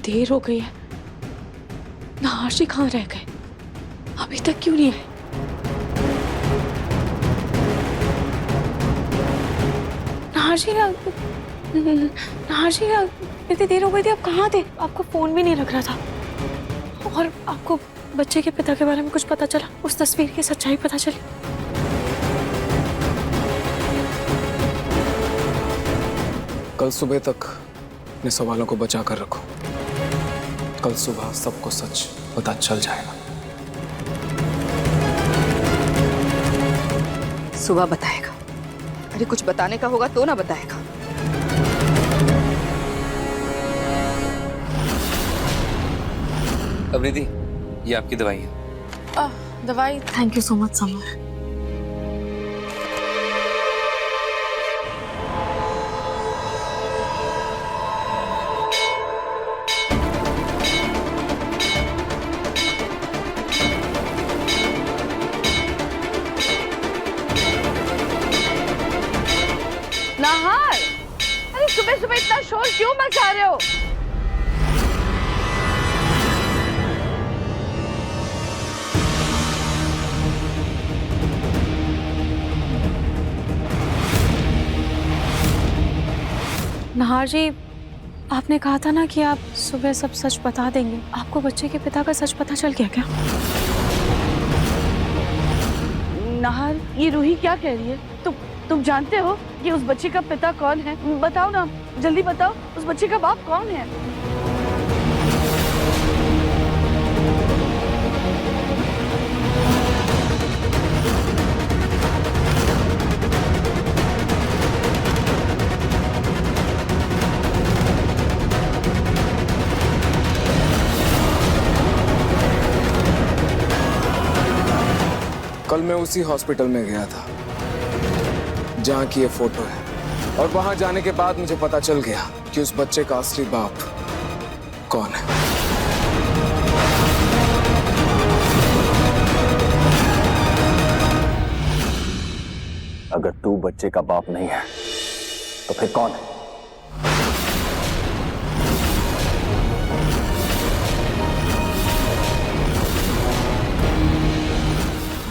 देर हो गई है। नहाशी कहाँ रह गए? अभी तक क्यों नहीं आए? नहाशी इतनी देर हो गई थी, आप कहाँ थे? आपको फोन भी नहीं लग रहा था। और आपको बच्चे के पिता के बारे में कुछ पता चला? उस तस्वीर की सच्चाई पता चली? कल सुबह तक अपने सवालों को बचा कर रखो। कल सुबह सबको सच पता चल जाएगा। सुबह बताएगा? अरे कुछ बताने का होगा तो ना बताएगा। अवृद्धि, ये आपकी दवाई है। दवाई? Thank you so much summer. Nahar, अरे सुबह सुबह इतना शोर क्यों मचा रहे हो? नाहर जी, आपने कहा था ना कि आप सुबह सब सच बता देंगे। आपको बच्चे के पिता का सच पता चल गया क्या? नाहर, ये रूही क्या कह रही है? तुम जानते हो कि उस बच्चे का पिता कौन है? बताओ ना, जल्दी बताओ, उस बच्चे का बाप कौन है? कल मैं उसी हॉस्पिटल में गया था जहां की ये फोटो है, और वहां जाने के बाद मुझे पता चल गया कि उस बच्चे का असली बाप कौन है। अगर तू बच्चे का बाप नहीं है तो फिर कौन है?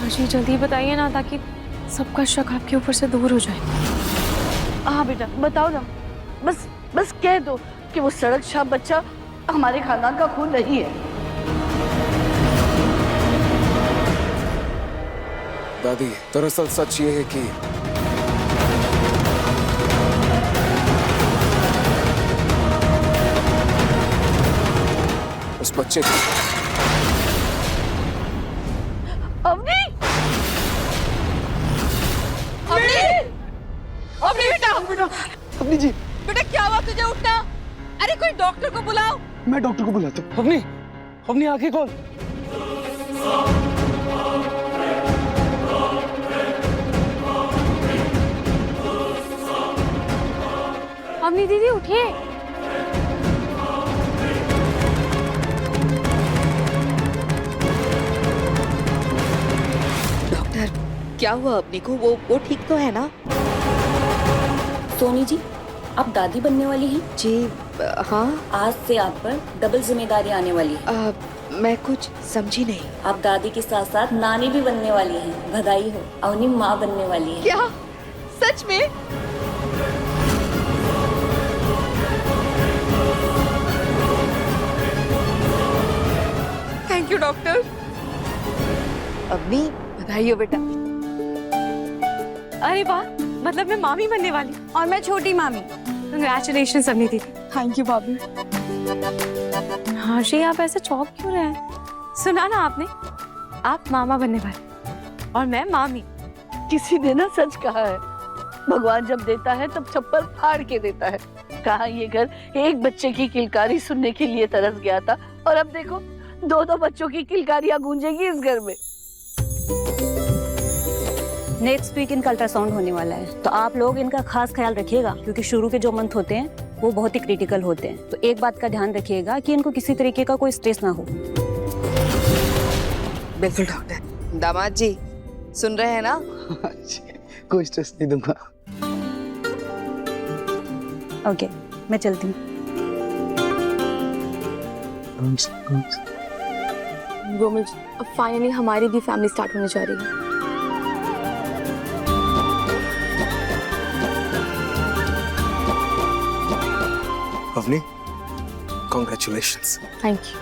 जी जल्दी बताइए ना, ताकि सबका शक आपके ऊपर से दूर हो जाए। हाँ बेटा, बताओ ना, बस कह दो कि वो सड़क छाप बच्चा हमारे खानदान का खून नहीं है। दादी, दरअसल सच ये है कि उस बच्चे की अवनी! अवनी बेटा! अवनी जी, बेटा क्या हुआ तुझे? उठना! अरे कोई डॉक्टर को बुलाओ। मैं डॉक्टर को बुलाता हूँ। अवनी आंखें खोल। अवनी दीदी उठिए। डॉक्टर, क्या हुआ अपनी को? वो ठीक तो है ना? सोनी जी, आप दादी बनने वाली हैं? जी हाँ। आज से आप पर डबल जिम्मेदारी आने वाली है। मैं कुछ समझी नहीं। आप दादी के साथ साथ नानी भी बनने वाली हैं। बधाई हो, अवनी माँ बनने वाली है। क्या? सच में? Thank you doctor. अवनी, बधाई हो बेटा। अरे वाह, मतलब मैं मामी बनने वाली और मैं छोटी मामी। कंग्रेचुलेशंस अवनी दीदी। थैंक यू भाभी। हाँ जी, आप ऐसे चौंक क्यों रहे हैं? सुना ना आपने, आप मामा बनने वाले और मैं मामी। किसी ने ना सच कहा है, भगवान जब देता है तब चप्पल फाड़ के देता है। कहा ये घर एक बच्चे की किलकारी सुनने के लिए तरस गया था, और अब देखो दो बच्चों की किलकारियां गूंजेगी इस घर में। नेक्स्ट वीक इनका अल्ट्रासाउंड होने वाला है, तो आप लोग इनका खास ख्याल रखिएगा, क्योंकि शुरू के जो मंथ होते हैं वो बहुत ही क्रिटिकल होते हैं। तो एक बात का ध्यान रखिएगा कि इनको किसी तरीके का कोई स्ट्रेस ना हो। बिल्कुल डॉक्टर। दामाद जी सुन रहे हैं ना? कोई स्ट्रेस नहीं दूंगा। ओके, मैं चलती हूँ। रोमिल जी, अब फाइनली हमारी भी फैमिली स्टार्ट होने जा रही है। अवनी, कॉन्ग्रेचुलेशंस। Thank you.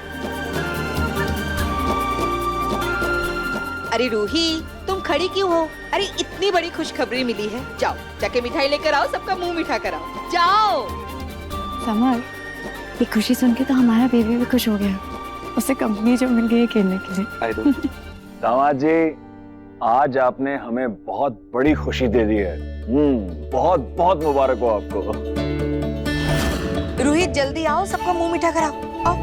अरे रूही, तुम खड़ी क्यों हो? अरे इतनी बड़ी खुशखबरी मिली है, जाओ जाके मिठाई लेकर आओ, सबका मुंह मीठा कराओ, जाओ। समर, ये खुशी सुन के तो हमारा बेबी भी खुश हो गया। उसे कंपनी जो मिल गई है खेलने के लिए। दामाद जी, आज आपने हमें बहुत बड़ी खुशी दे दी है। बहुत बहुत मुबारक हो आपको। रूही जल्दी आओ, सबका मुंह मीठा कराओ, आओ।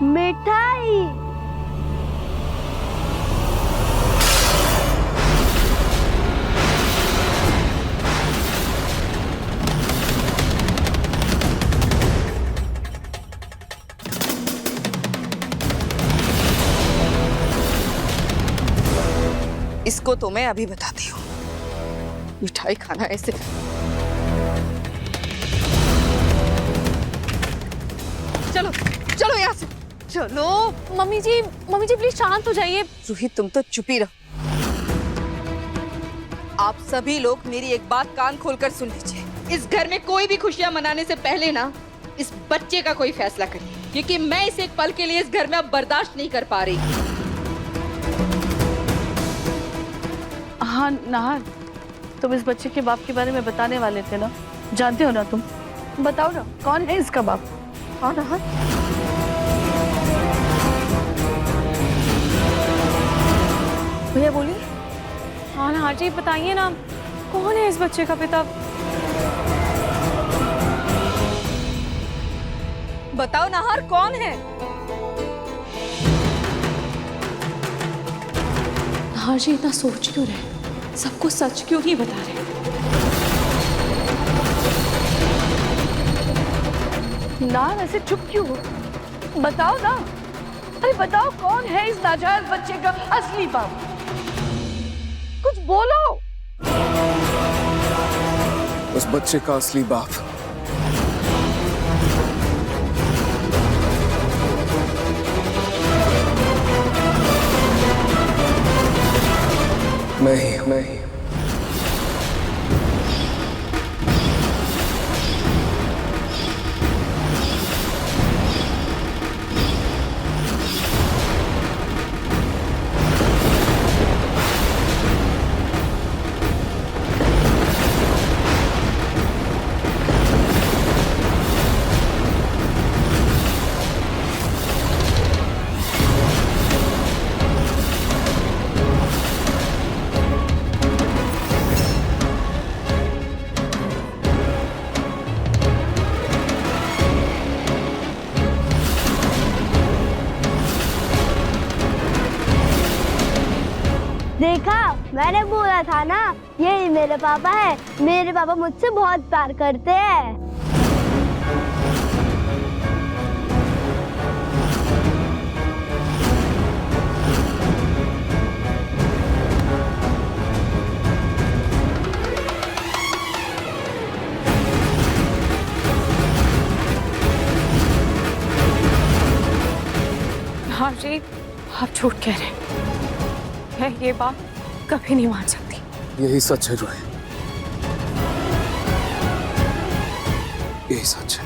मिठाई। इसको तो मैं अभी बताती हूँ। मिठाई खाना ऐसे। चलो चलो यहाँ से चलो। मम्मी जी प्लीज शांत हो जाइए। रूही तुम तो चुप ही रहो। आप सभी लोग मेरी एक बात कान खोलकर सुन लीजिए। इस घर में कोई भी खुशियां मनाने से पहले ना इस बच्चे का कोई फैसला करिए, क्योंकि मैं इसे एक पल के लिए इस घर में अब बर्दाश्त नहीं कर पा रही। हाँ नाहर, तुम इस बच्चे के बाप के बारे में बताने वाले थे ना? जानते हो ना तुम? बताओ ना, कौन है इसका बाप? हाँ नाहर, भैया बोलिए। हाँ नाहर जी, बताइए ना, कौन है इस बच्चे का पिता? बताओ नाहर, कौन है? नाहर जी इतना सोच क्यों रहे? सबको सच क्यों नहीं बता रहे? नाहर ऐसे चुप क्यों हो? बताओ ना, अरे बताओ कौन है इस नाजायज बच्चे का असली बाप? कुछ बोलो। उस बच्चे का असली बाप मैं ही। देखा, मैंने बोला था ना, यही मेरे पापा है। मेरे पापा मुझसे बहुत प्यार करते हैं। हाँ जी, आप झूठ कह रहे हैं। मैं ये बात कभी नहीं मान सकती। यही सच है रूही, यही सच है।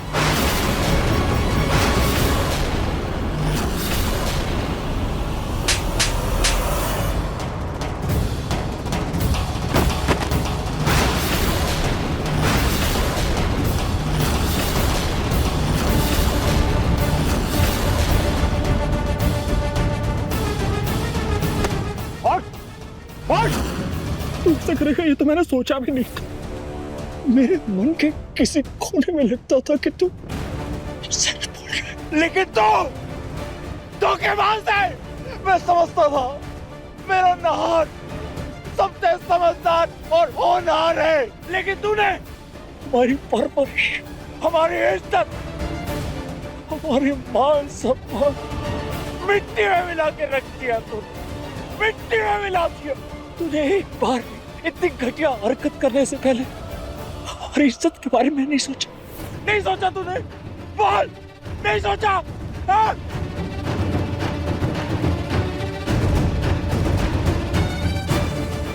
ऐसा करेगा ये तो मैंने सोचा भी नहीं था। मेरे मन के किसी कोने में लगता था कि तू सच बोल रहा है, लेकिन तू धोखेबाज है। मैं समझता था मेरा नाहर सबसे समझदार और होनहार है, लेकिन तूने हमारी परवरिश, हमारी इज्जत, हमारे मान सम्मान मिट्टी में मिला के रख दिया। तूने मिट्टी में मिला दिया। तूने एक बार इतनी घटिया हरकत करने से पहले हमारी इज्जत के बारे में नहीं सोचा। नहीं सोचा तूने? बोल, नहीं सोचा? हाँ?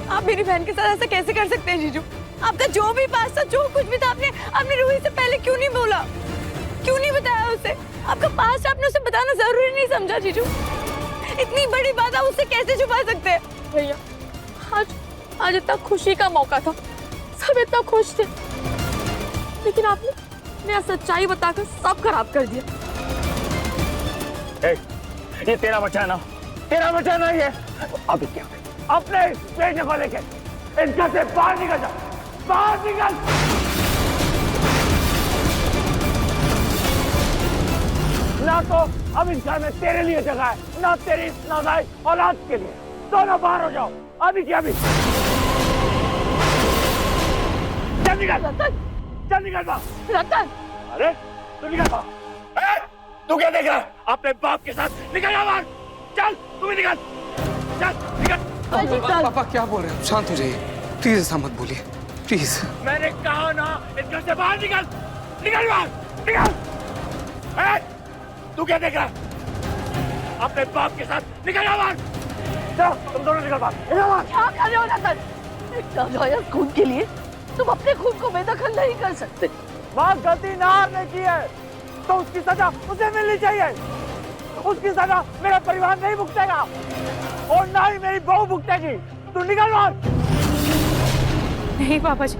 आप मेरी बहन के साथ ऐसा कैसे कर सकते हैं जीजू? आपका जो भी पास था, जो कुछ भी था, आपने रूही से पहले क्यों नहीं बोला? क्यों नहीं बताया उसे? आपका पास आपने उसे बताना जरूरी नहीं समझा जीजू? इतनी बड़ी बात आप उससे कैसे छुपा सकते हैं? भैया, आज इतना खुशी का मौका था, सब इतना खुश थे, लेकिन आपने मेरा सच्चाई बताकर सब खराब कर दिया। ये तेरा बच्चा है ना? तेरा बच्चा ना ये? अभी क्या? अपने बेटे को लेके इनका से बाहर निकल जा, बाहर निकल। ना तो अब इस घर में तेरे लिए जगह है, ना तेरी इस नाज़ायज औलाद के लिए। दोनों बाहर हो जाओ, अभी क्या अभी। चल निकल, चल निकल बाहर। रतन, अरे तू निकल बाहर। तू क्या देख रहा है? अपने बाप के साथ निकल बाहर। चल, तू भी निकल, चल निकल। पापा क्या बोल रहे हैं? शांत हो जाइए प्लीज, ऐसा मत बोलिए प्लीज। मैंने कहा ना, इस घर से बाहर निकल, निकल बाहर, निकल। तू क्या देख रहा है? अपने बाप के साथ निकल बाहर। चलो, तुम दोनों निकल बाहर, निकल बाहर। क्या कर रहे हो रतन? एक नाजायज खून के लिए तुम अपने खून को बेदखल नहीं कर सकते। माँ गलती नार ने की है तो उसकी सजा उसे मिलनी चाहिए। उसकी सजा मेरा परिवार नहीं भुगतेगा और ना ही मेरी बहू भुगतेगी। तू निकल बाहर। नहीं पापा जी,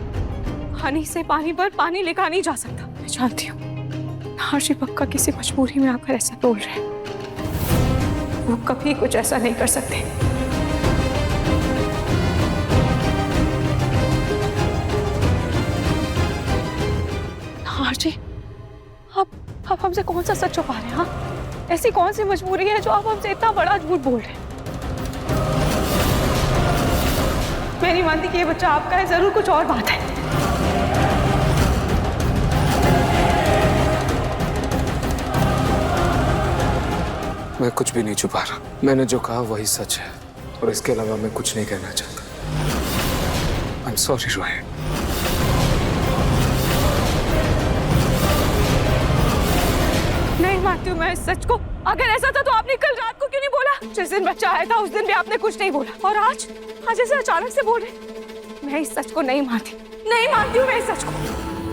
पानी से पानी पर पानी लिखा नहीं जा सकता। मैं जानती हूँ नारजी पक्का किसी मजबूरी में आकर ऐसा बोल रहे हैं। वो कभी कुछ ऐसा नहीं कर सकते। नारजी, आप हमसे कौन सा सच छुपा रहे हैं? हाँ, ऐसी कौन सी मजबूरी है जो आप हमसे इतना बड़ा झूठ बोल रहे हैं? मैं नहीं मानती कि ये बच्चा आपका है, जरूर कुछ और बात है। मैं कुछ भी नहीं छुपा रहा। मैंने जो कहा वही सच है और इसके अलावा मैं कुछ नहीं कहना चाहता। I am sorry Rohit. नहीं मानती हूँ मैं इस सच को। अगर ऐसा था तो आपने कल रात को क्यों नहीं बोला? जिस दिन बच्चा आया था उस दिन भी आपने कुछ नहीं बोला, और आज ऐसे अचानक से बोल रहे। मैं इस सच को नहीं मानती, नहीं मानती हूँ मैं इस सच को।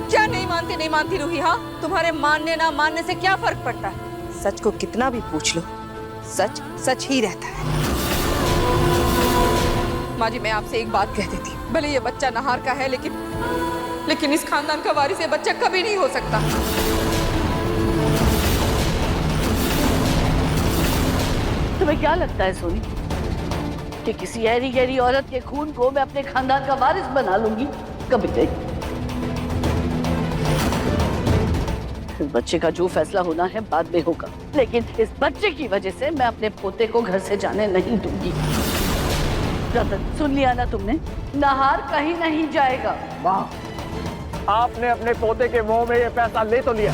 क्या नहीं मानती रूही? हाँ, तुम्हारे मानने ना मानने से क्या फर्क पड़ता है? सच को कितना भी पूछ लो, सच सच ही रहता है। माँ जी, मैं आपसे एक बात कह देती, भले ये बच्चा नहार का है, लेकिन इस खानदान का वारिस ये बच्चा कभी नहीं हो सकता। तुम्हें क्या लगता है सोनी कि किसी ऐरी गैरी औरत के खून को मैं अपने खानदान का वारिस बना लूंगी? कभी नहीं। इस बच्चे का जो फैसला होना है बाद में होगा, लेकिन इस बच्चे की वजह से मैं अपने पोते को घर से जाने नहीं दूंगी। रतन, सुन लिया ना तुमने? नहार कहीं नहीं जाएगा। माँ, आपने अपने पोते के मुंह में ये फैसला ले तो लिया,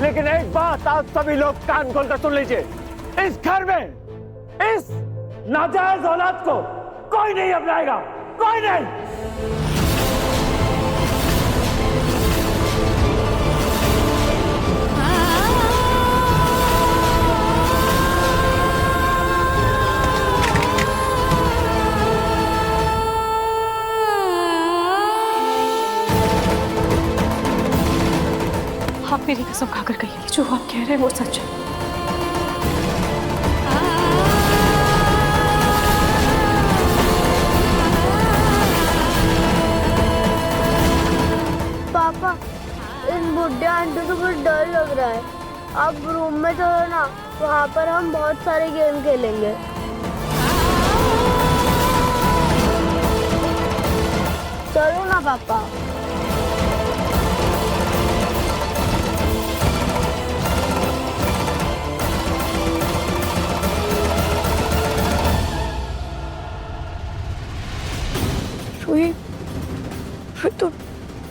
लेकिन एक बात आप सभी लोग कान खोलकर सुन लीजिए। इस घर में इस नाजायज औलाद को कोई नहीं अपनाएगा, कोई नहीं। आप मेरी कसम खाकर कहिए कि जो आप कह रहे हैं वो सच है। पापा, इस बुढ़े आंटी को बहुत डर लग रहा है। आप रूम में चलो ना, वहाँ पर हम बहुत सारे गेम खेलेंगे। चलो ना पापा। रोही,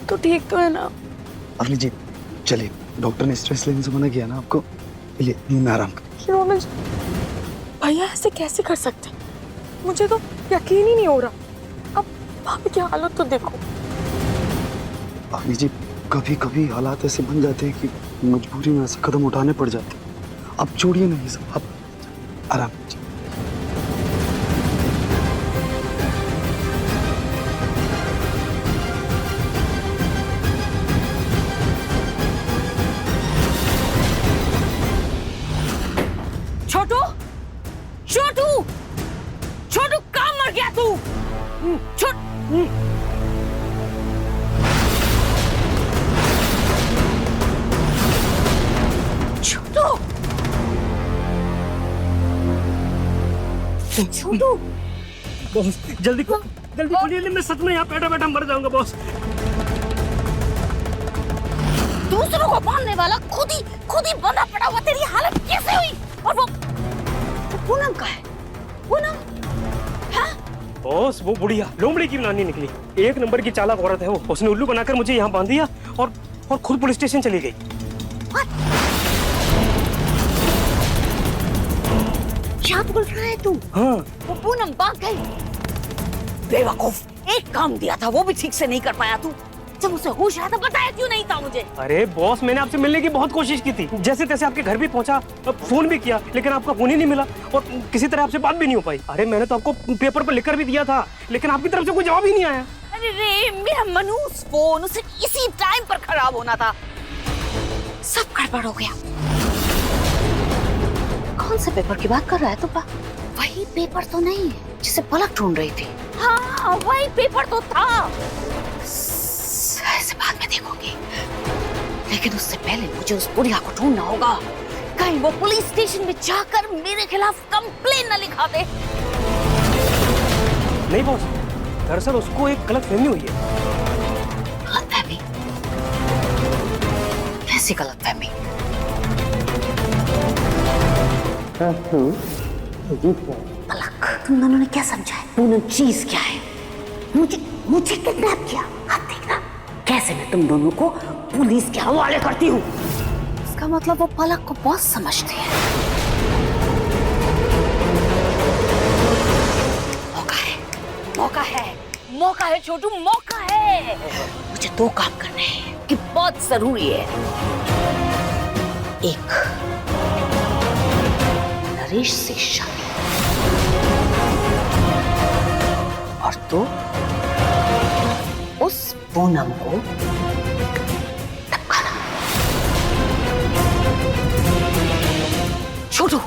तो ठीक तो है ना? अगली जी चलिए, डॉक्टर ने स्ट्रेस लेने से मना किया ना आपको, चलिए नींद में आराम करिए। रोमिल, भैया ऐसे कैसे कर सकते? मुझे तो यकीन ही नहीं हो रहा। अब भाभी की हालत तो देखो। अगली जी कभी कभी हालात ऐसे बन जाते हैं कि मजबूरी में ऐसे कदम उठाने पड़ जाते हैं। आप छोड़िए ना ये सब, आप आराम कीजिए। छोटू, छोटू, छोटू कहाँ मर गया तू? छोटू, छोटू, बॉस जल्दी खोलिए, मैं सच में यहाँ बैठा बैठा मर जाऊंगा बॉस। दूसरों को बांधने वाला खुद ही बंधा पड़ा हुआ, तेरी हालत कैसे हुई? और वो पूनम का है, पूनम? हाँ? बॉस वो बुढ़िया लोमड़ी की नानी निकली, एक नंबर की चालाक औरत है वो। उसने उल्लू बनाकर मुझे यहाँ बांध दिया और खुद पुलिस स्टेशन चली गई। क्या बोल रहा है तू? हाँ। वो पूनम भाग गई। बेवकूफ, एक काम दिया था वो भी ठीक से नहीं कर पाया तू। जब उसे होश आया था बताया क्यों नहीं था मुझे? अरे बॉस मैंने आपसे मिलने की बहुत कोशिश की थी, जैसे तैसे आपके घर भी पहुंचा, फोन भी किया, लेकिन आपका फोन ही नहीं मिला और किसी तरह आपसे बात भी नहीं हो पाई। अरे मैंने तो आपको पेपर पर लिखकर भी दिया था, लेकिन आपकी तरफ से कोई जवाब ही नहीं आया। अरे रे, मेरा मनूस फोन उसे इसी टाइम पर खराब होना था, सब गड़बड़ हो गया। कौन से पेपर की बात कर रहा है तू? वही पेपर तो नहीं है जिसे पलक ढूंढ रही थी। हाँ वही पेपर तो था। ऐसे बाद में देखूंगी, लेकिन उससे पहले मुझे उस बुढ़िया को ढूंढना होगा। कहीं वो पुलिस स्टेशन में जाकर मेरे खिलाफ कंप्लेन न लिखा दे। नहीं बॉस, दरअसल उसको एक गलतफहमी हुई है। गलतफहमी? कैसी गलतफहमी? पलक, तुम दोनों ने क्या समझा है? पूनम चीज क्या है? मुझे किडनैप किया। अब देखना कैसे मैं तुम दोनों को पुलिस के हवाले करती हूँ। इसका मतलब वो पलक को बॉस समझती है। मौका है छोटू, मौका है। मुझे दो काम करने हैं कि बहुत जरूरी है। एक, नरेश से शादी, और दो, उस पूनम को धमकाना। छोटू,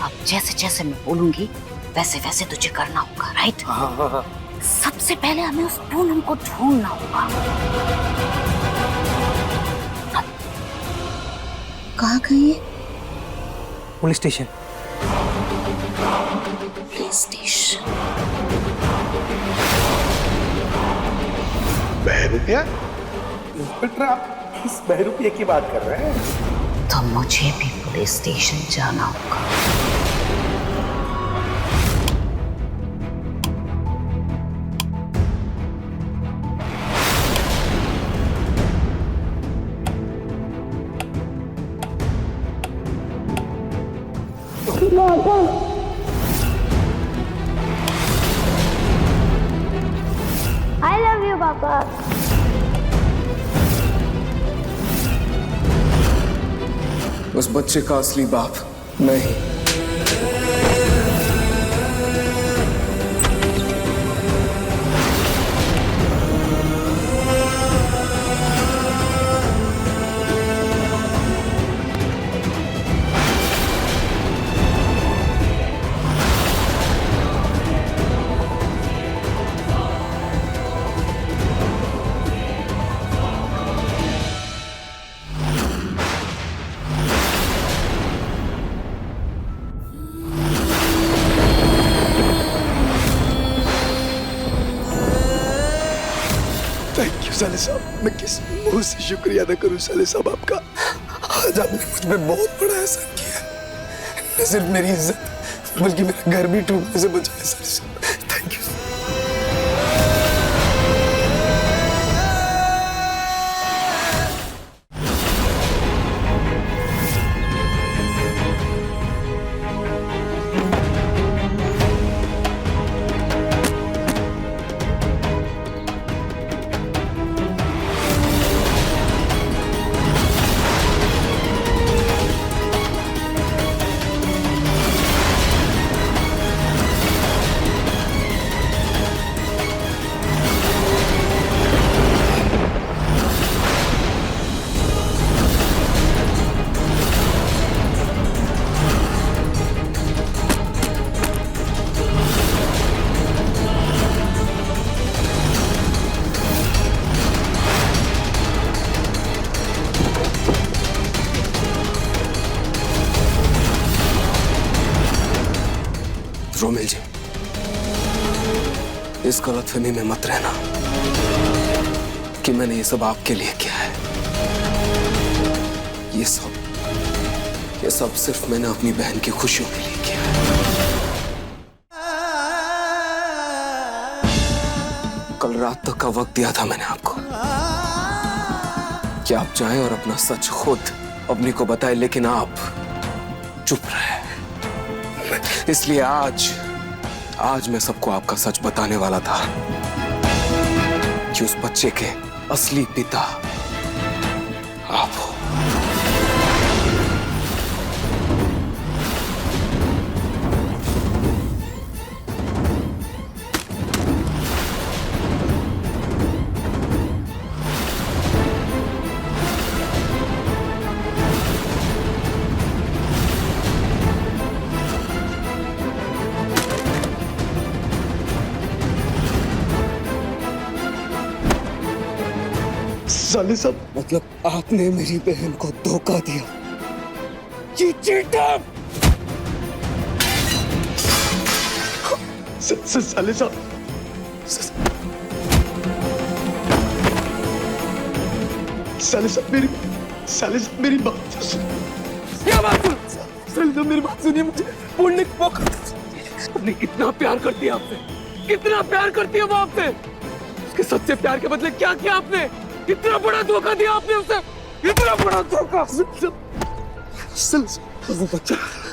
अब जैसे जैसे मैं बोलूंगी वैसे वैसे तुझे करना होगा, राइट? हाँ। सबसे पहले हमें उस पूनम को ढूंढना होगा। कहाँ गई है? Police station. Police station. बहरूपिया? इंस्पेक्टर आप किस बहरूपिया की बात कर रहे हैं? तो मुझे भी पुलिस स्टेशन जाना होगा। I love you, पापा। उस बच्चे का असली बाप मैं ही। थैंक यू साले साहब, मैं किस मुंह से शुक्रिया अदा करूं साले साहब आपका। आज आपने मुझ पे बहुत बड़ा एहसान किया, न सिर्फ मेरी इज्जत बल्कि मेरा घर भी टूटने से बचाया साले साहब। Thank you. रोमिल जी, इस गलतफहमी में मत रहना कि मैंने ये सब आपके लिए किया है। ये सब सिर्फ मैंने अपनी बहन की खुशियों के लिए किया है। कल रात तक का वक्त दिया था मैंने आपको कि आप जाएं और अपना सच खुद अपनी को बताएं, लेकिन आप चुप रहे। इसलिए आज मैं सबको आपका सच बताने वाला था कि उस बच्चे के असली पिता आप हो। साले साहब, मतलब आपने मेरी बहन को धोखा दिया। ये चीटर! साले साहब, साले साहब मेरी बात तो सुन। क्या बात सुन? साले साहब मेरी बात सुनिए, मुझे बोलने का मौका दीजिए। आपने कितना प्यार करती है आपसे, कितना प्यार करती है वो आपसे। उसके सच्चे प्यार के बदले क्या किया आपने? कितना बड़ा धोखा दिया आपने उसे, इतना बड़ा धोखा।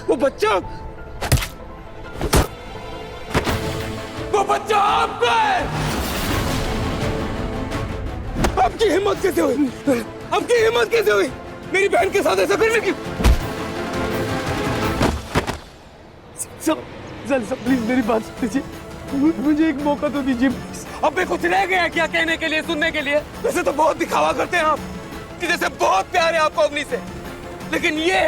वो बच्चा आपका है। आपकी हिम्मत कैसे हुई? आपकी हिम्मत कैसे हुई मेरी बहन के साथ ऐसा करने की? सब प्लीज मेरी बात सुनिए, मुझे एक मौका तो दीजिए। अब भी कुछ रह गया क्या कहने के लिए, सुनने के लिए? वैसे तो बहुत दिखावा करते हैं आप कि जैसे बहुत प्यार है आपको अवनी से, लेकिन ये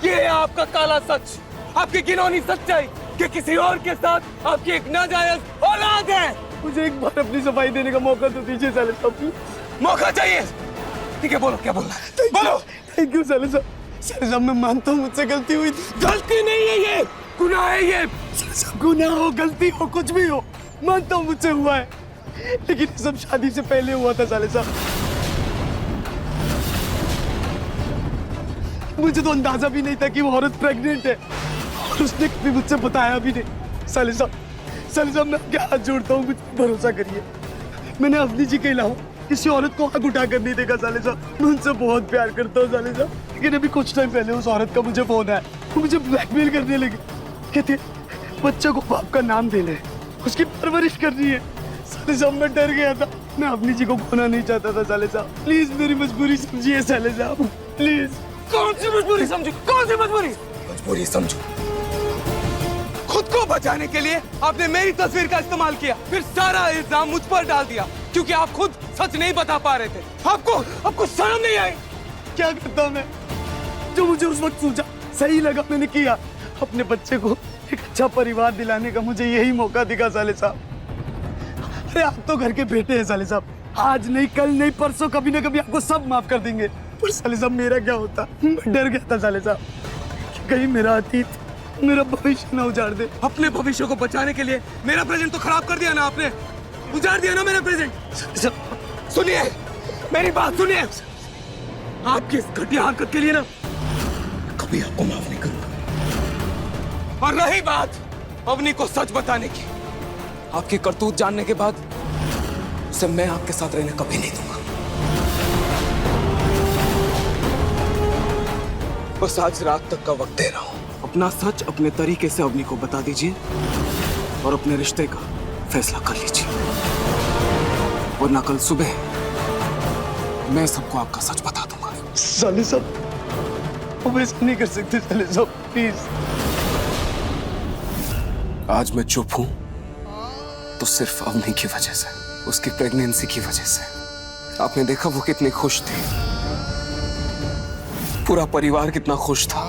है आपका काला सच, आपकी घिनौनी सच्चाई कि किसी और के साथ आपकी एक नाजायज औलाद है। मुझे एक बार अपनी सफाई देने का मौका तो दीजिए साले साहब। मौका चाहिए? ठीक है, बोलो क्या बोलना है, बोलो। थैंक यू साले साहब। साले साहब मैं मानता हूँ मुझसे गलती हुई थी। गलती नहीं है ये, गुनाह है ये। गुनाह हो, गलती हो, कुछ भी हो, मानता हूँ मुझसे हुआ है, लेकिन सब शादी से पहले हुआ था साले साहब। मुझे तो अंदाजा भी नहीं था कि वो औरत प्रेग्नेंट है, और उसने कभी मुझसे बताया भी नहीं। साले साहब मैं क्या हाथ जोड़ता हूँ, मुझे भरोसा करिए। मैंने अवनी जी के अलावा किसी औरत को आग उठा कर नहीं देखा साले साहब। मैं उनसे बहुत प्यार करता हूँ साले साहब, लेकिन अभी कुछ टाइम पहले उस औरत का मुझे फोन आया। वो मुझे ब्लैकमेल करने लगी, कहती बच्चे को बाप का नाम दे ले, उसकी परवरिश करनी है। साले साहब मैं डर गया था, मैं अवनी जी को खोना नहीं चाहता था साले साहब। प्लीज मेरी मजबूरी समझिए साले साहब, प्लीज। कौन सी मजबूरी समझू? कौन सी मजबूरी? मजबूरी समझू। खुद को बचाने के लिए आपने मेरी तस्वीर का इस्तेमाल किया, फिर सारा इल्जाम मुझ पर डाल दिया क्योंकि आप खुद सच नहीं बता पा रहे थे। आपको शर्म नहीं आई? क्या करता मैं, जो मुझे उस वक्त सोचा सही लगा मैंने किया। अपने बच्चे को एक अच्छा परिवार दिलाने का मुझे यही मौका दिखा साले साहब। अरे आप तो घर के बेटे हैं साले साहब, आज नहीं कल नहीं परसों कभी ना कभी आपको सब माफ कर देंगे। पर साले साहब मेरा क्या होता, मैं डर गया था साले साहब कि कहीं मेरा अतीत मेरा भविष्य ना उजाड़ दे। अपने भविष्य को बचाने के लिए मेरा प्रेजेंट तो खराब कर दिया ना आपने, उजाड़ दिया ना मेरा प्रेजेंट। सुनिए मेरी बात सुनिए, आपकी इस घटिया हरकत के लिए ना कभी आपको माफ नहीं करूंगा। और रही बात अवनी को सच बताने की, आपकी करतूत जानने के बाद उसे मैं आपके साथ रहने कभी नहीं दूंगा। बस आज रात तक का वक्त दे रहा हूं, अपना सच अपने तरीके से अवनी को बता दीजिए और अपने रिश्ते का फैसला कर लीजिए, वरना कल सुबह मैं सबको आपका सच बता दूंगा। साले साहब हम ऐसा नहीं कर सकते साले साहब, प्लीज। आज मैं चुप हूं तो सिर्फ अवनी की वजह से, उसकी प्रेगनेंसी की वजह से। आपने देखा वो कितनी खुश थी, पूरा परिवार कितना खुश था।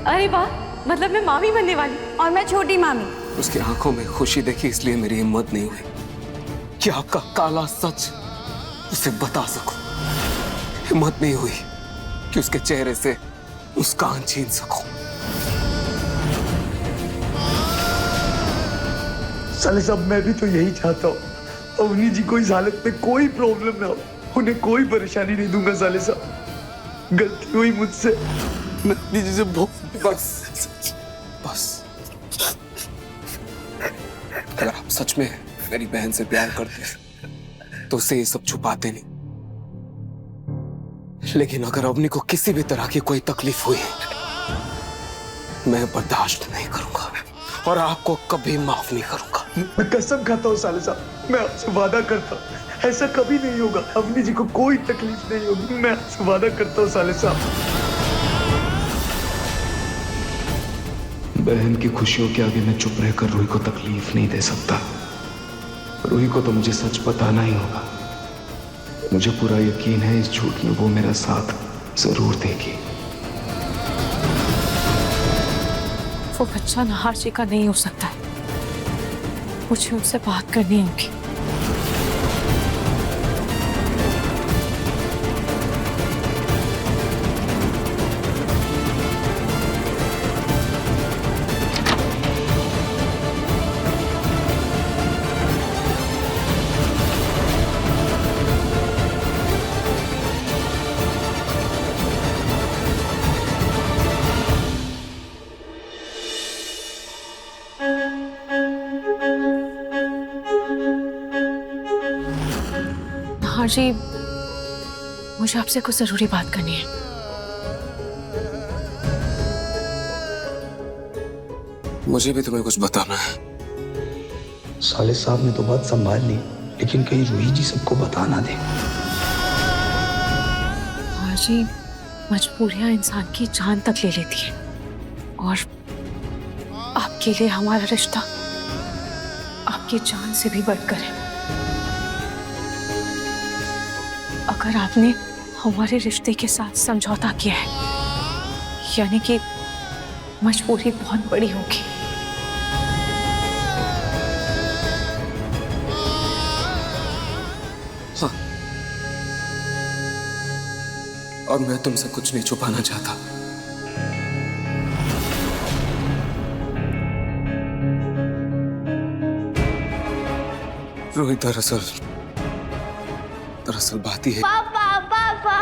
अरे वाह, मतलब मैं मामी बनने वाली और मैं छोटी मामी। उसकी आंखों में खुशी देखी, इसलिए मेरी हिम्मत नहीं हुई कि आपका काला सच उसे बता सकूं। हिम्मत नहीं हुई कि उसके चेहरे से मुस्कान छीन सकूं। साले साहब मैं भी तो यही चाहता हूँ, अवनी जी को इस हालत में कोई प्रॉब्लम ना हो, उन्हें कोई परेशानी नहीं दूंगा साले साहब। गलती हुई मुझसे, मैं अवनी जी से बहुत बस अगर आप सच में मेरी बहन से प्यार करते तो उसे ये सब छुपाते नहीं, लेकिन अगर अवनी को किसी भी तरह की कोई तकलीफ हुई मैं बर्दाश्त नहीं करूंगा और आपको कभी माफ नहीं करूंगा। मैं कसम खाता हूँ साले साहब, मैं आपसे वादा करता हूँ ऐसा कभी नहीं होगा, अवनी जी को कोई तकलीफ नहीं होगी, मैं आपसे वादा करता हूँ साले साहब। बहन की खुशियों के आगे मैं चुप रहकर रूही को तकलीफ नहीं दे सकता। रूही को तो मुझे सच बताना ही होगा। मुझे पूरा यकीन है इस झूठ में वो मेरा साथ जरूर देगी। वो बच्चा नाहर जी का नहीं हो सकता है, मुझे उससे बात करनी होगी। नाहर जी, मुझे आपसे कुछ जरूरी बात करनी है। मुझे भी तुम्हें कुछ बताना है। साले साहब ने तो बात संभाल ली, लेकिन कहीं रूही जी सबको बता ना दे। नाहर जी, मजबूरियां इंसान की जान तक ले लेती है और आपके लिए हमारा रिश्ता आपकी जान से भी बढ़कर है। अगर आपने हमारे रिश्ते के साथ समझौता किया है, यानी कि मजबूरी बहुत बड़ी होगी। हाँ, और मैं तुमसे कुछ नहीं छुपाना चाहता। रोहित, दरअसल बात ही है। पापा पापा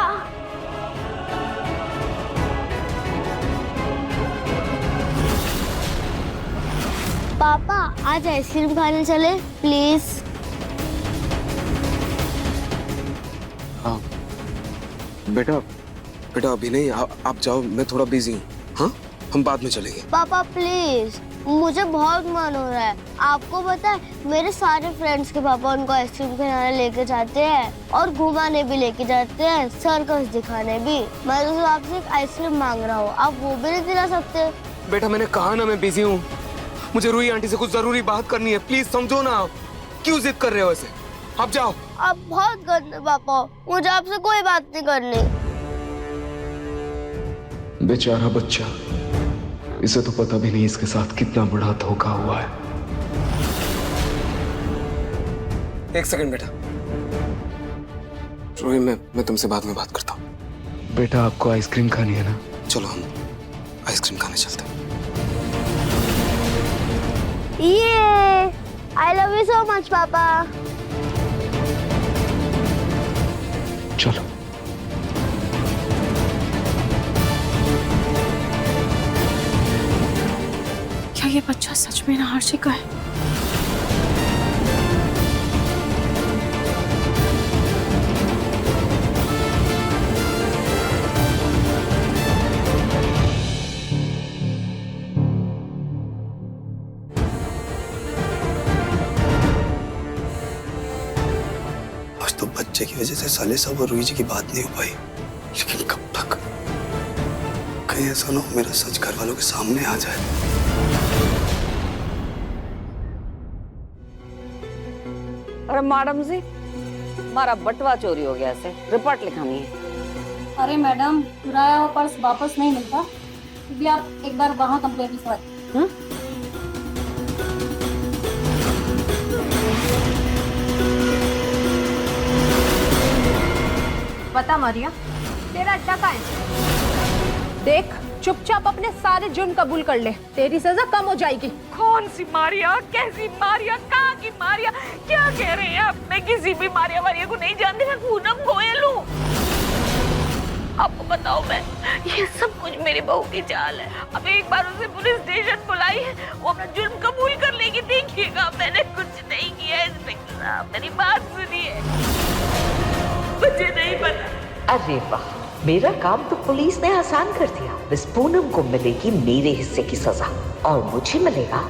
पापा आज आइसक्रीम खाने चले प्लीज। हाँ बेटा अभी नहीं, आप जाओ, मैं थोड़ा बिजी हूँ। हाँ, हम बाद में चलेंगे। पापा प्लीज, मुझे बहुत मन हो रहा है। आपको पता है मेरे सारे फ्रेंड्स के पापा उनको आइसक्रीम खिलाने लेके जाते हैं और घुमाने भी लेके जाते हैं, सर्कस दिखाने भी। मैं तो आपसे एक आइसक्रीम मांग रहा हूँ, आप वो भी नहीं दिला सकते? बेटा मैंने कहा ना मैं बिजी हूँ, मुझे रूही आंटी से कुछ जरूरी बात करनी है। प्लीज समझो ना, क्यों जिद कर रहे हो ऐसे? आप जाओ। आप बहुत गंदे पापा, मुझे आपसे कोई बात नहीं करनी। बेचारा बच्चा, इसे तो पता भी नहीं इसके साथ कितना बड़ा धोखा हुआ है। एक सेकंड बेटा, रोही मैं तुमसे बाद में बात करता हूँ। बेटा आपको आइसक्रीम खानी है ना? चलो हम आइसक्रीम खाने चलते हैं। ये I love you so much पापा। चलो। क्या ये बच्चा सच में नाहर जी का है? आज तो बच्चे की वजह से साले साहब और रूही जी की बात नहीं हो पाई, लेकिन कब तक? कहीं ऐसा ना हो मेरा सच घर वालों के सामने आ जाए। अरे मैडम जी, हमारा बटवा चोरी हो गया है, रिपोर्ट लिखानी है। अरे मैडम, चुराया हुआ पर्स वापस नहीं मिलता, भी आप एक बार वहाँ कंप्लेंट लिखवा। बता मारिया, तेरा अड्डा कहाँ है? देख, चुपचाप अपने सारे जुर्म कबूल कर ले, तेरी सजा कम हो जाएगी। कौन सी मारिया, कैसी मारिया, कहाँ की मारिया, क्या कह रहे हैं आप? मैं किसी भी मारिया वारिया को नहीं जानती, मैं पूनम गोयल हूँ। आपको बताओ, मैं ये सब कुछ मेरी बहू की चाल है। अब एक बार उसे पुलिस स्टेशन बुलाई है, वो अपना जुर्म कबूल कर लेगी। देखिएगा, मैंने कुछ नहीं किया है इंस्पेक्टर साहब, मेरी बात सुनिए, मुझे नहीं पता। अरे वाह, मेरा काम तो पुलिस ने आसान कर दिया। इस पूनम को मिलेगी मेरे हिस्से की सजा और मुझे मिलेगा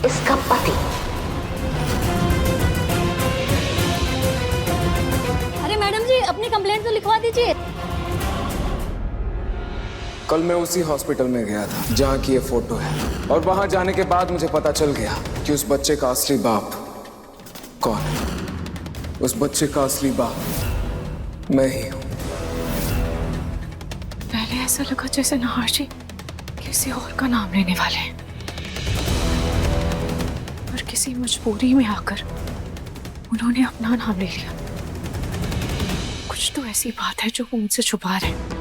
इसका पति। अरे मैडम जी, अपनी कंप्लेंट तो लिखवा दीजिए। कल मैं उसी हॉस्पिटल में गया था जहाँ की ये फोटो है, और वहां जाने के बाद मुझे पता चल गया कि उस बच्चे का असली बाप कौन है। उस बच्चे का असली बाप मैं ही हूँ। पहले ऐसा लगा जैसे नहार जी किसी और का नाम लेने वाले हैं, और किसी मजबूरी में आकर उन्होंने अपना नाम ले लिया। कुछ तो ऐसी बात है जो वो मुझसे छुपा रहे हैं।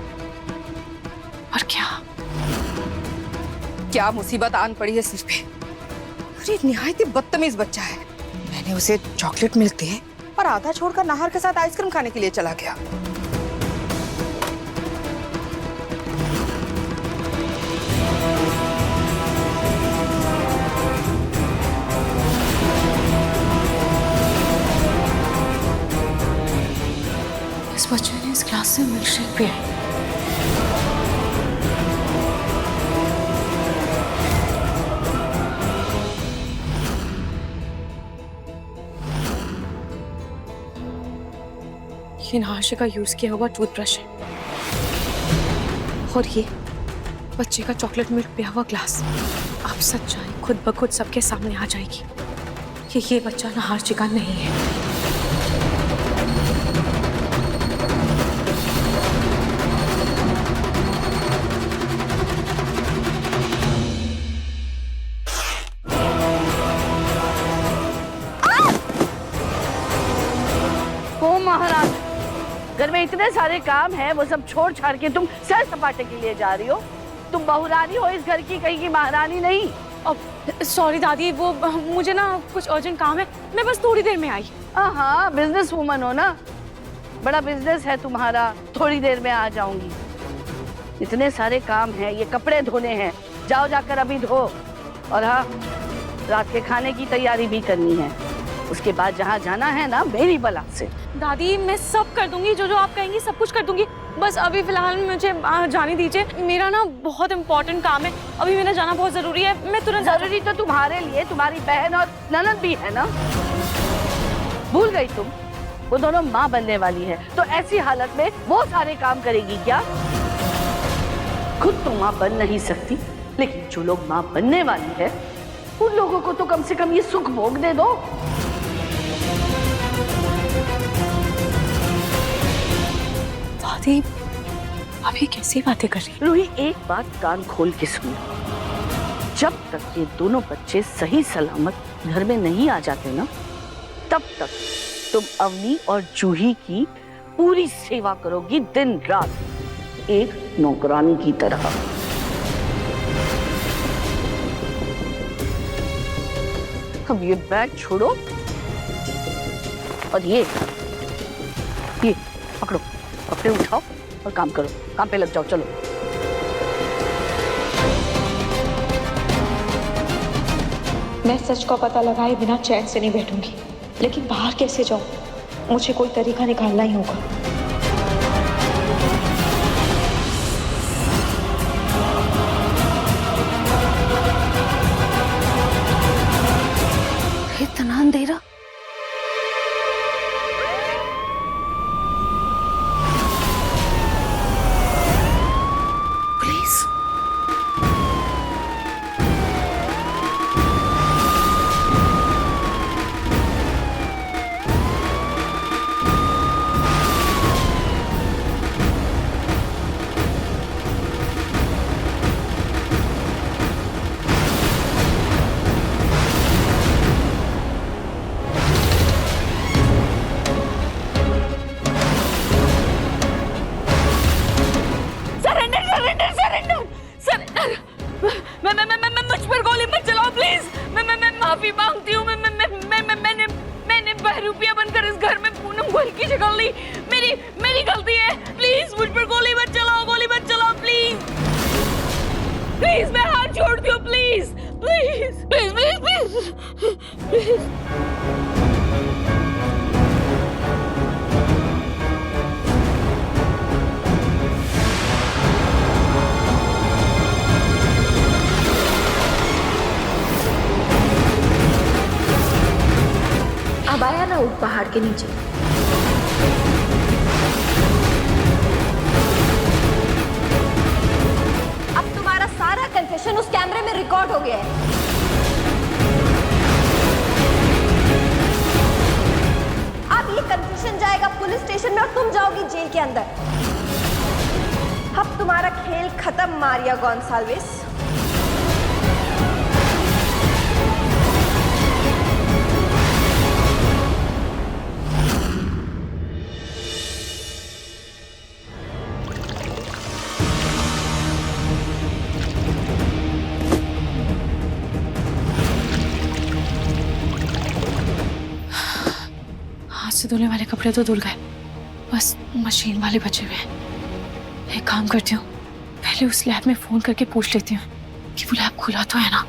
और क्या मुसीबत आन पड़ी है सिर पे। अरे निहायत ही बदतमीज बच्चा है। मैंने उसे चॉकलेट मिलते हैं और आधा छोड़कर नाहर के साथ आइसक्रीम खाने के लिए चला गया। इस बच्चे ने इस क्लास से मिल्कशेक पिया है। ये नहाशे का यूज किया हुआ टूथब्रश है, और ये बच्चे का चॉकलेट मिल्क पिया हुआ ग्लास। अब सच्चाई खुद ब खुद सबके सामने आ जाएगी कि ये बच्चा नहार जी का नहीं है। ओ महाराज, घर में इतने सारे काम हैं, वो सब छोड़ छाड़ के तुम सैर सपाटे के लिए जा रही हो। तुम बहुरानी हो इस घर की, कहीं की महारानी नहीं। सॉरी दादी, वो मुझे ना कुछ अर्जेंट काम है, मैं बस थोड़ी देर में आई। हाँ, बिजनेस वूमन हो ना, बड़ा बिजनेस है तुम्हारा, थोड़ी देर में आ जाऊंगी। इतने सारे काम हैं, ये कपड़े धोने हैं, जाओ जाकर अभी धो। और हाँ, रात के खाने की तैयारी भी करनी है। उसके बाद जहाँ जाना है ना, मेरी बला से। दादी, मैं सब कर दूंगी, जो जो आप कहेंगी सब कुछ कर दूंगी। बस अभी फिलहाल मुझे जाने दीजिए, मेरा ना बहुत इम्पोर्टेंट काम है, अभी मेरा जाना बहुत जरूरी है। मैं तुरंत। जरूरी तो तुम्हारे लिए तुम्हारी बहन और ननद भी है ना, भूल गई तुम? वो दोनों माँ बनने वाली है, तो ऐसी हालत में वो सारे काम करेगी क्या? खुद तो माँ बन नहीं सकती, लेकिन जो लोग माँ बनने वाली है उन लोगों को तो कम से कम ये सुख भोग दे दो। दादी, आप ये कैसी बातें कर रही? रूही, एक बात कान खोल के सुनो, जब तक ये दोनों बच्चे सही सलामत घर में नहीं आ जाते ना, तब तक तुम अवनी और जूही की पूरी सेवा करोगी दिन रात, एक नौकरानी की तरह। अब ये बैग छोड़ो और ये पकड़ो, कपड़े उठाओ और काम करो, काम पे लग जाओ, चलो। मैं सच का पता लगाए बिना चैन से नहीं बैठूंगी, लेकिन बाहर कैसे जाऊं? मुझे कोई तरीका निकालना ही होगा। इतना अंधेरा, के नीचे। अब तुम्हारा सारा कन्फेशन उस कैमरे में रिकॉर्ड हो गया है। अब ये कन्फेशन जाएगा पुलिस स्टेशन में और तुम जाओगी जेल के अंदर। अब तुम्हारा खेल खत्म मारिया गोंसाल्विस। हाथ से धोने वाले कपड़े तो धुल गए, बस मशीन वाले बचे हुए हैं। एक काम करती हूँ, पहले उस लैब में फोन करके पूछ लेती हूँ कि वो लैब खुला तो है ना।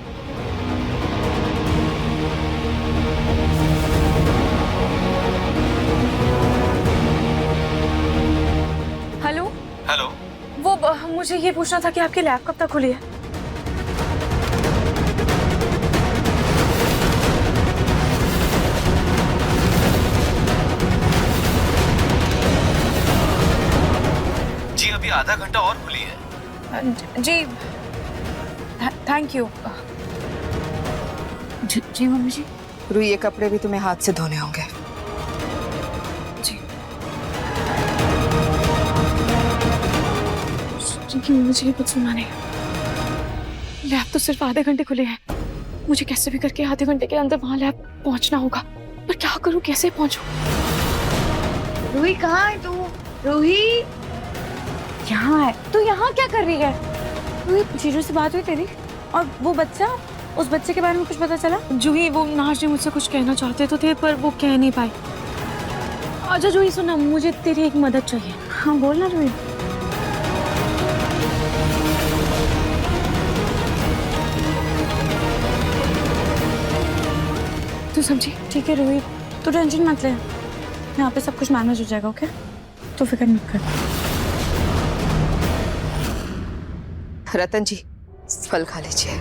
हेलो हेलो, वो मुझे ये पूछना था कि आपकी लैब कब तक खुली है? जी अभी आधा घंटा और खुली है। जी थैंक यू। जी मम्मी जी। रूही, ये कपड़े भी तुम्हें हाथ से धोने होंगे। जी मुझे ये कुछ सुना नहीं। लैब तो सिर्फ आधे घंटे खुले हैं। मुझे कैसे भी करके आधे घंटे के अंदर वहां लैब पहुंचना होगा, पर क्या करूं, कैसे पहुंचूं? रूही कहाँ है तू? रूही यहाँ है। तू यहाँ क्या कर रही है? रूही, जीजू से बात हुई तेरी? और वो बच्चा, उस बच्चे के बारे में कुछ पता चला? जूही, वो नाज जी मुझसे कुछ कहना चाहते तो थे पर वो कह नहीं पाए। अच्छा जूही सुना, मुझे तेरी एक मदद चाहिए। हाँ बोल ना जूही। तू समझी? ठीक है रूही, तू टेंशन मत ले, यहाँ पे सब कुछ मैनेज हो जाएगा। ओके, तो फिक्र मत कर। रतन जी, फल खा लीजिए।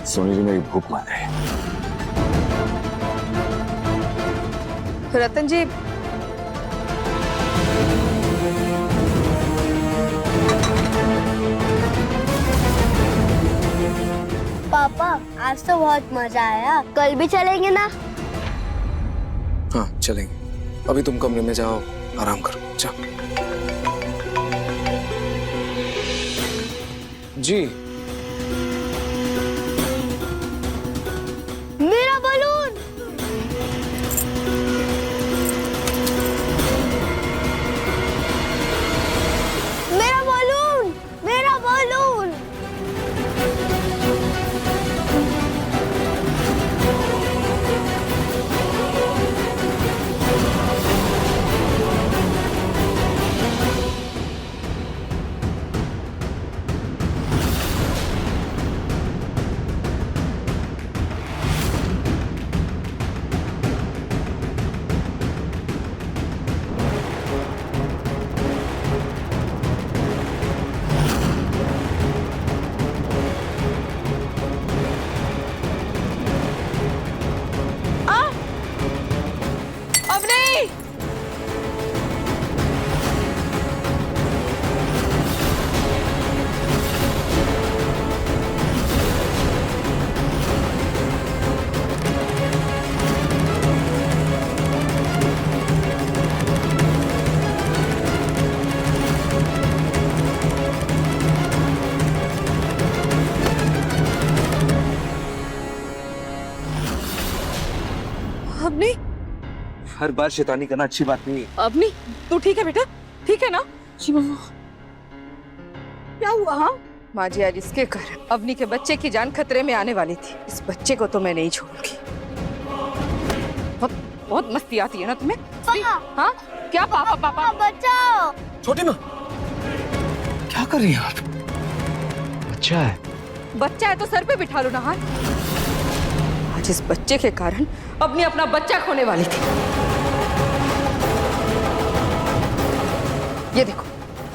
सोनी जी, मेरी भूख मान रही है। रतन जी, पापा आज तो बहुत मजा आया, कल भी चलेंगे ना? हाँ चलेंगे। अभी तुम कमरे में जाओ, आराम करो। जाओ। जी मेरा बलून! मेरा बलून! मेरा बलून! अवनी, हर बार शैतानी करना अच्छी बात नहीं है। अवनी, तू ठीक है बेटा? ठीक है ना? जी मम्मा। क्या हुआ? हाँ माँ जी, आज इसके कारण अवनी के बच्चे की जान खतरे में आने वाली थी। इस बच्चे को तो मैं नहीं छोड़ूंगी। बहुत मस्ती आती है ना तुम्हें? हाँ क्या पापा? पापा बचाओ! छोटी माँ, क्या कर रही हैं आप? अच्छा है। बच्चा है तो सर पे बिठा लो ना हाथ। आज जिस बच्चे के कारण अपनी अपना बच्चा खोने वाली थी। ये देखो,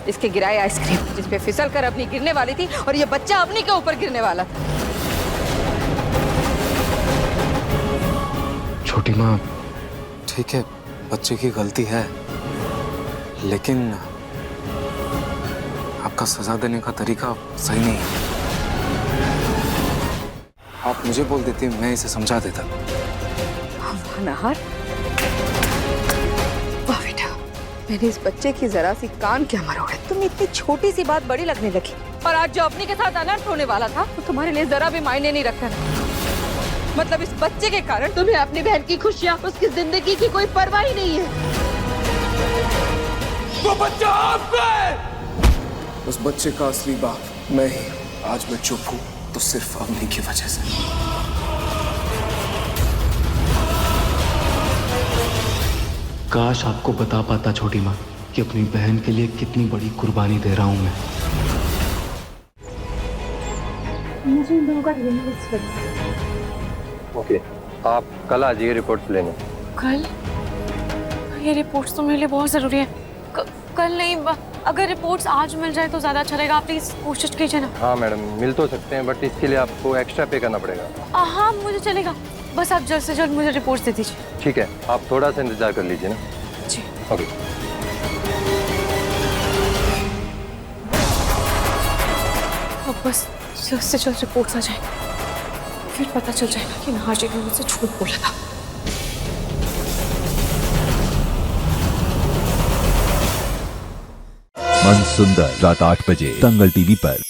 इसके गिराए आइसक्रीम जिसपे फिसल कर अपनी गिरने वाली थी, और ये बच्चा अपनी के ऊपर गिरने वाला था। छोटी माँ, ठीक है, बच्चे की गलती है, लेकिन आपका सजा देने का तरीका सही नहीं है। आप मुझे बोल देती, मैं इसे समझा देता। नहार, वाह बेटा, मैंने इस बच्चे की जरा सी कान क्या मरोड़े। तुम इतनी छोटी सी बात बड़ी लगने लगी, और आज जो अपनी के साथ अनर्थ होने वाला था वो तुम्हारे लिए जरा भी मायने नहीं रखता। मतलब इस बच्चे के कारण तुम्हें अपनी बहन की खुशियाँ, उसकी जिंदगी की कोई परवाह ही नहीं है। वो बच्चा आपका है। उस बच्चे का असली बाप मैं ही। आज मैं चुप हूँ तो सिर्फ अवनी की वजह से। काश आपको बता पाता छोटी माँ कि अपनी बहन के लिए कितनी बड़ी कुर्बानी दे रहा हूँ मैं। मुझे इन लोगों का ओके, आप कल आ जाइए रिपोर्ट्स लेने। कल? ये रिपोर्ट्स तो मेरे लिए बहुत जरूरी है। कल नहीं, अगर रिपोर्ट्स आज मिल जाए तो ज्यादा अच्छा रहेगा। आप प्लीज कोशिश कीजिए ना। हाँ मैडम, मिल तो सकते हैं, बट इसके लिए आपको एक्स्ट्रा पे करना पड़ेगा। हाँ मुझे चलेगा, बस आप जल्द से जल्द मुझे रिपोर्ट्स दे दीजिए। ठीक है, आप थोड़ा सा इंतजार कर लीजिए ना। जी ओके। अब बस जल्द से जल्द रिपोर्ट्स आ जाए, फिर पता चल जाएगा कि नहार जी ने मुझसे झूठ बोला था। मन सुंदर रात 8 बजे दंगल टीवी पर।